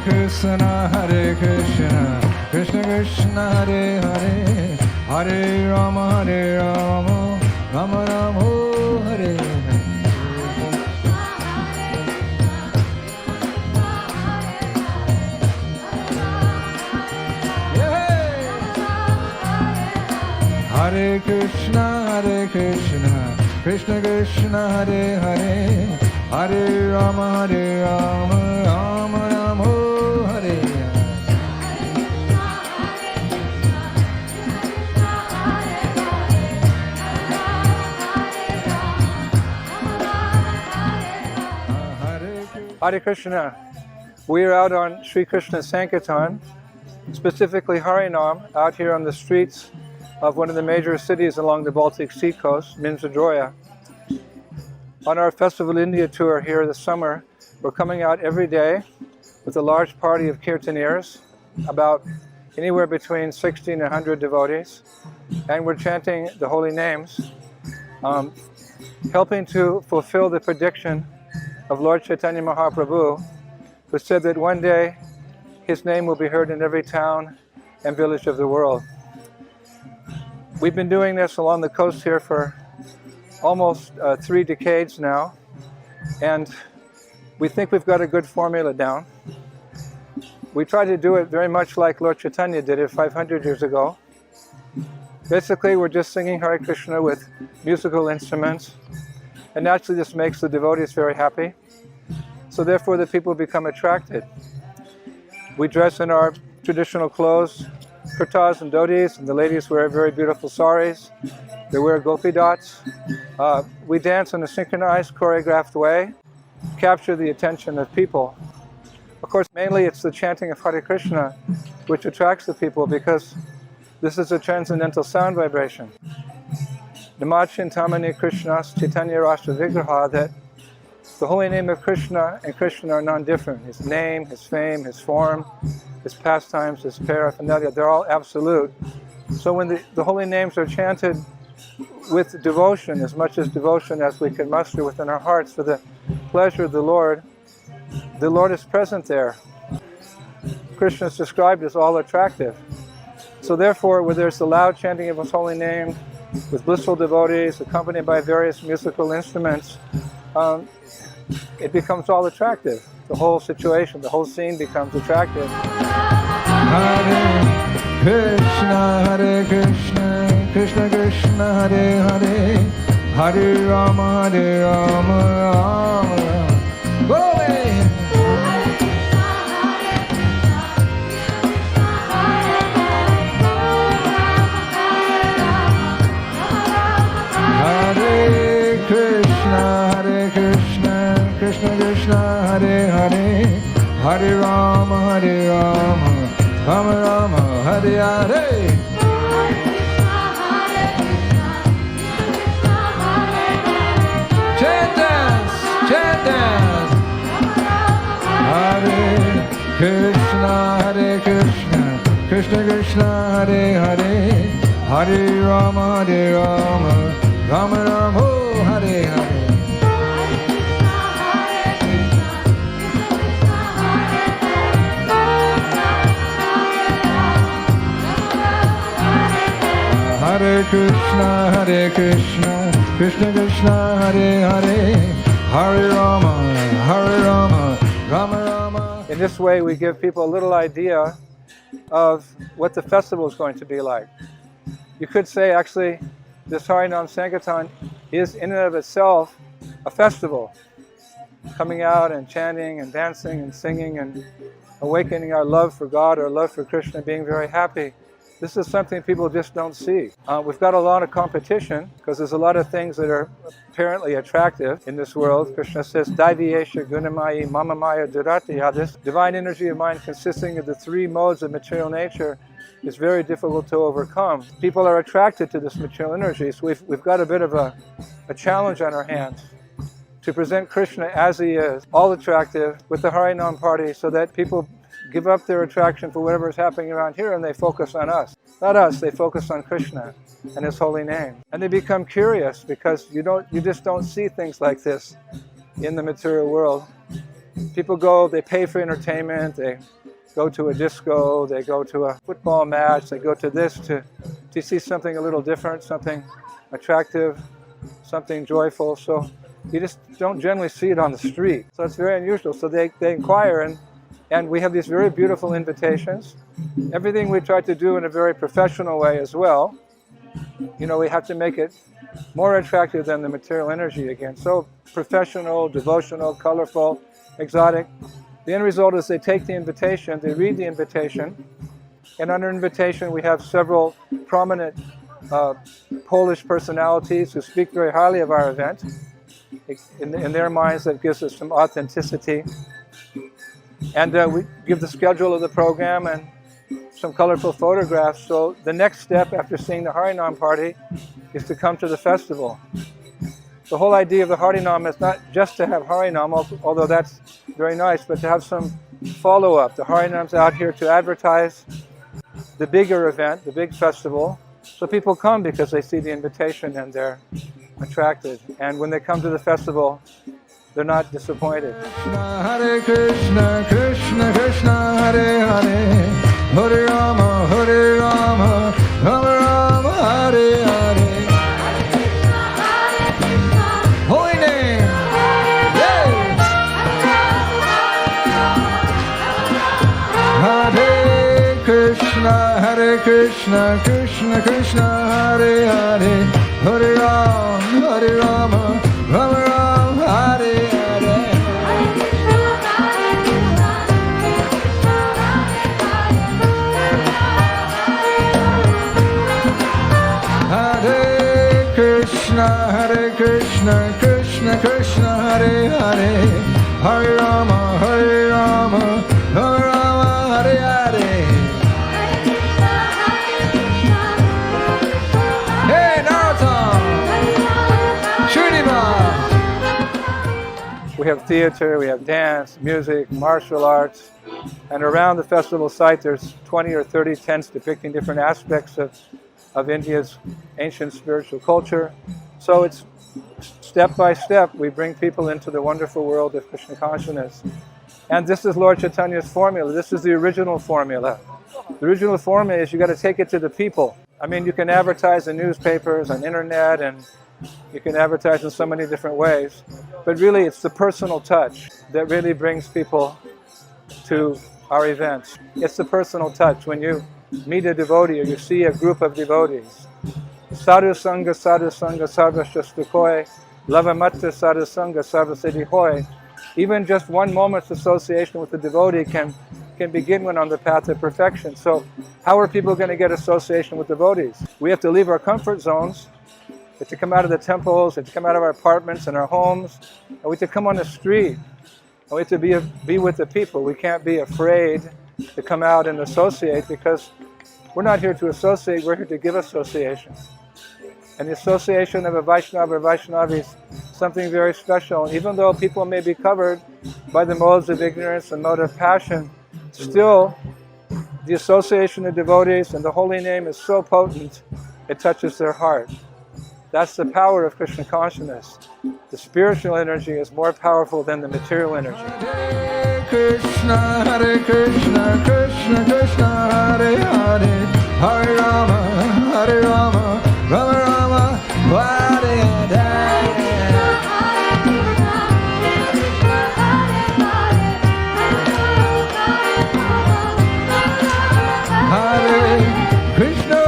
Krishna, Krishna Krishna, Hare Hare, Hare Rama, Rama Rama, Hare Hare. Hare Krishna, Krishna Krishna, Hare Hare, Hare Rama, Rama Rama, Hare Hare. Hare Krishna. We are out on Sri Krishna Sankirtan, specifically Harinam, out here on the streets of one of the major cities along the Baltic Sea coast, Minsk-Zdroya. On our Festival India tour here this summer, we're coming out every day with a large party of kirtaneers, about anywhere between 60 and 100 devotees, and we're chanting the holy names, helping to fulfill the prediction of Lord Chaitanya Mahaprabhu, who said that one day his name will be heard in every town and village of the world. We've been doing this along the coast here for almost 3 decades now, and we think we've got a good formula down. We try to do it very much like Lord Chaitanya did it 500 years ago. Basically, we're just singing Hare Krishna with musical instruments, and naturally this makes the devotees very happy. So therefore the people become attracted. We dress in our traditional clothes, kurtas and dhotis, and the ladies wear very beautiful saris. They wear gopi dots. We dance in a synchronized, choreographed way, capture the attention of people. Of course, mainly it's the chanting of Hare Krishna which attracts the people, because this is a transcendental sound vibration. Namachintamani Krishnas Chaitanya Rashtra Vigraha, that the holy name of Krishna and Krishna are non-different. His name, his fame, his form, his pastimes, his paraphernalia, they're all absolute. So when the holy names are chanted with devotion, as much as devotion as we can muster within our hearts for the pleasure of the Lord is present there. Krishna is described as all attractive. So therefore, where there's the loud chanting of his holy name, with blissful devotees, accompanied by various musical instruments, it becomes all attractive. The whole situation, the whole scene becomes attractive. Hare Krishna, Krishna Krishna, Hare Hare, Hare Rama, Rama Rama. Go away! Hare Krishna, Krishna Krishna, Hare Hare, Hare Rama, Rama Rama, Hare Hare. Chant dance, chant dance. Hare Krishna, Krishna Krishna, Hare Hare, Hare Rama, Rama Rama, Hare Hare. Hare Krishna, Krishna Krishna, Hare Hare, Hare Rama, Rama Rama. In this way we give people a little idea of what the festival is going to be like. You could say actually this Harinam Sankirtan is in and of itself a festival. Coming out and chanting and dancing and singing and awakening our love for God, our love for Krishna, being very happy. This is something people just don't see. We've got a lot of competition because there's a lot of things that are apparently attractive in this world. Krishna says, Daiviyesha Gunamayi Mamamaya Duratiya. This divine energy of mind consisting of the 3 modes of material nature is very difficult to overcome. People are attracted to this material energy, so we've got a bit of a challenge on our hands to present Krishna as he is, all attractive, with the Harinam party, so that people give up their attraction for whatever is happening around here and they focus on us. Not us, they focus on Krishna and his holy name. And they become curious because you just don't see things like this in the material world. People go, they pay for entertainment, they go to a disco, they go to a football match, they go to this to see something a little different, something attractive, something joyful. So you just don't generally see it on the street. So it's very unusual. So they inquire, and we have these very beautiful invitations. Everything we try to do in a very professional way as well. You know, we have to make it more attractive than the material energy again. So professional, devotional, colorful, exotic. The end result is they take the invitation, they read the invitation, and under invitation we have several prominent Polish personalities who speak very highly of our event. In their minds, that gives us some authenticity. And we give the schedule of the program and some colorful photographs. So the next step after seeing the Harinam party is to come to the festival. The whole idea of the Harinam is not just to have Harinam, although that's very nice, but to have some follow-up. The Harinam's out here to advertise the bigger event, the big festival. So people come because they see the invitation and they're attracted. And when they come to the festival, they're not disappointed. Hare Krishna, Krishna Krishna, Hare Hare, Hare Rama, Hare Rama, Rama Rama, Hare Hare. Holy name! Yay! Hare Krishna, Krishna Krishna, Hare Hare, Hare Rama, Hare Rama, Rama Rama, Hare Hare. Hare Krishna, Krishna Krishna, Hare Hare, Hare Rama, Hare Rama, Rama Rama, Hare Hare. Hey, Narottam! Srinivas! We have theater, we have dance, music, martial arts, and around the festival site there's 20 or 30 tents depicting different aspects of India's ancient spiritual culture. So it's step by step we bring people into the wonderful world of Krishna consciousness. And this is Lord Chaitanya's formula. This is the original formula. The original formula is you got to take it to the people. I mean, you can advertise in newspapers, on internet, and you can advertise in so many different ways. But really, it's the personal touch that really brings people to our events. It's the personal touch. When you meet a devotee or you see a group of devotees, Sadhu Sangha, Sarva Shastukoi, Lavamatta Sadhu Sangha, Sarva Siddhi Hoy. Even just one moment's association with the devotee can begin one on the path of perfection. So how are people going to get association with devotees? We have to leave our comfort zones. We have to come out of the temples, we have to come out of our apartments and our homes, and we have to come on the street. And we have to be with the people. We can't be afraid to come out and associate, because we're not here to associate, we're here to give association. And the association of a Vaishnava or Vaishnavi is something very special. And even though people may be covered by the modes of ignorance and mode of passion, still the association of devotees and the holy name is so potent, it touches their heart. That's the power of Krishna consciousness. The spiritual energy is more powerful than the material energy. Hare Krishna, Krishna Krishna, Hare Hare, Hare Rama, Hare Rama, Rama Rama, Hare Hare. Hare Krishna,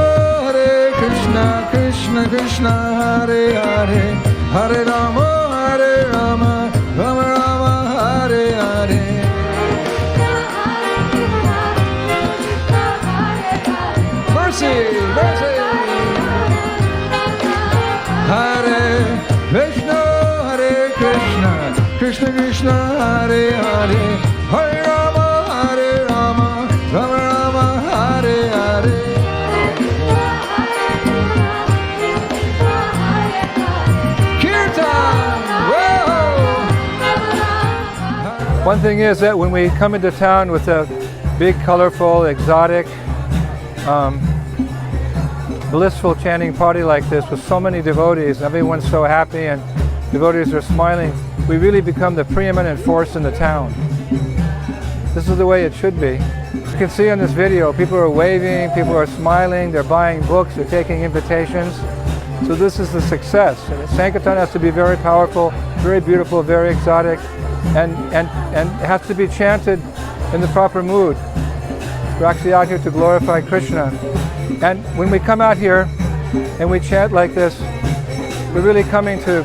Krishna Krishna, Hare Hare, Hare Rama, Hare Rama, Rama Rama, Hare Hare. Mercy, mercy. Hare Krishna, Krishna Krishna, Hare Hare, Hare Rama, Hare Rama, Rama Rama, Hare Hare. One thing is that when we come into town with a big, colorful, exotic, blissful chanting party like this with so many devotees, everyone's so happy and devotees are smiling, we really become the preeminent force in the town. This is the way it should be. You can see on this video, people are waving, people are smiling, they're buying books, they're taking invitations. So this is the success. And Sankirtan has to be very powerful, very beautiful, very exotic, and has to be chanted in the proper mood. We're actually out here to glorify Krishna. And when we come out here and we chant like this, we're really coming to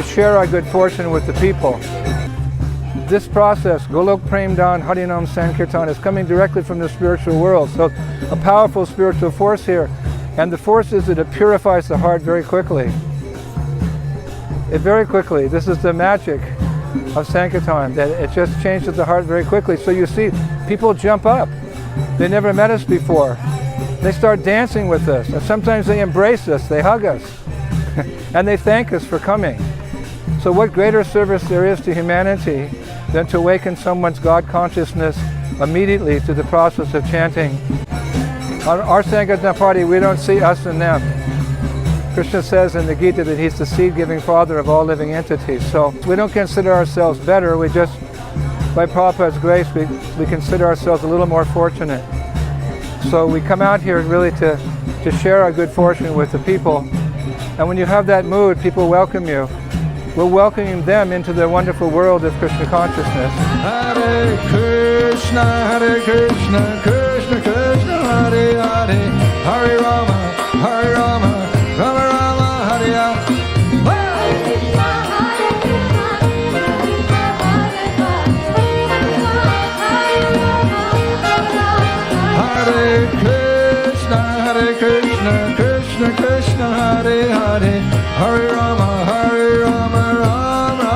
share our good fortune with the people. This process, Golok Prem Dan Harinam Sankirtan, is coming directly from the spiritual world. So a powerful spiritual force here. And the force is that it purifies the heart very quickly. Very quickly. This is the magic of Sankirtan, that it just changes the heart very quickly. So you see, people jump up. They never met us before. They start dancing with us. And sometimes they embrace us, they hug us. And they thank us for coming. So what greater service there is to humanity than to awaken someone's God consciousness immediately to the process of chanting. On our Sankirtan party, we don't see us and them. Krishna says in the Gita that he's the seed-giving father of all living entities. So we don't consider ourselves better, we just, by Prabhupada's grace, we consider ourselves a little more fortunate. So we come out here really to share our good fortune with the people. And when you have that mood, people welcome you. We're welcoming them into the wonderful world of Krishna consciousness. Hare Krishna, Krishna Krishna, Hare Hare, Hare Rama, Rama Rama, Hare Hare. Hare Krishna, Krishna Krishna, Hare Hare, Hare Rama, Rama Rama,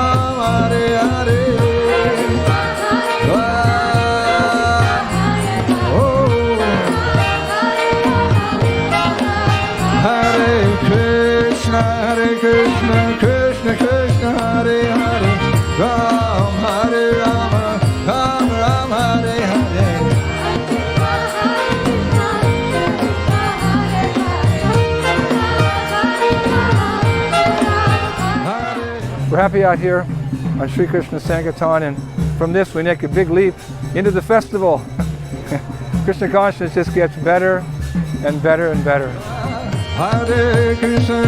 Hare Hare. Hare Krishna, Krishna Krishna, Hare Hare, Hare Rama, Rama, Hare Hare. We're happy out here on Sri Krishna Sankirtan, and from this we make a big leap into the festival. Krishna consciousness just gets better and better and better. Hare Krishna,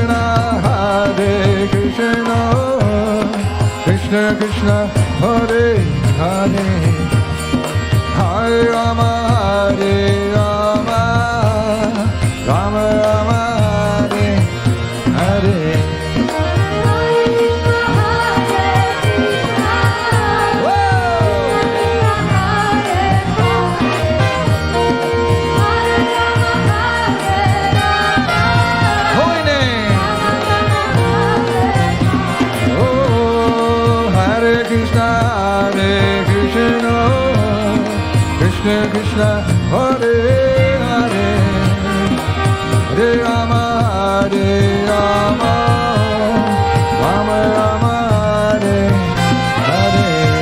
Krishna Krishna, Hare Hare, Hare Rama, Hare Rama, Rama Rama, Hare Hare. Krishna Krishna, Hare Hare, Hare Rama, Hare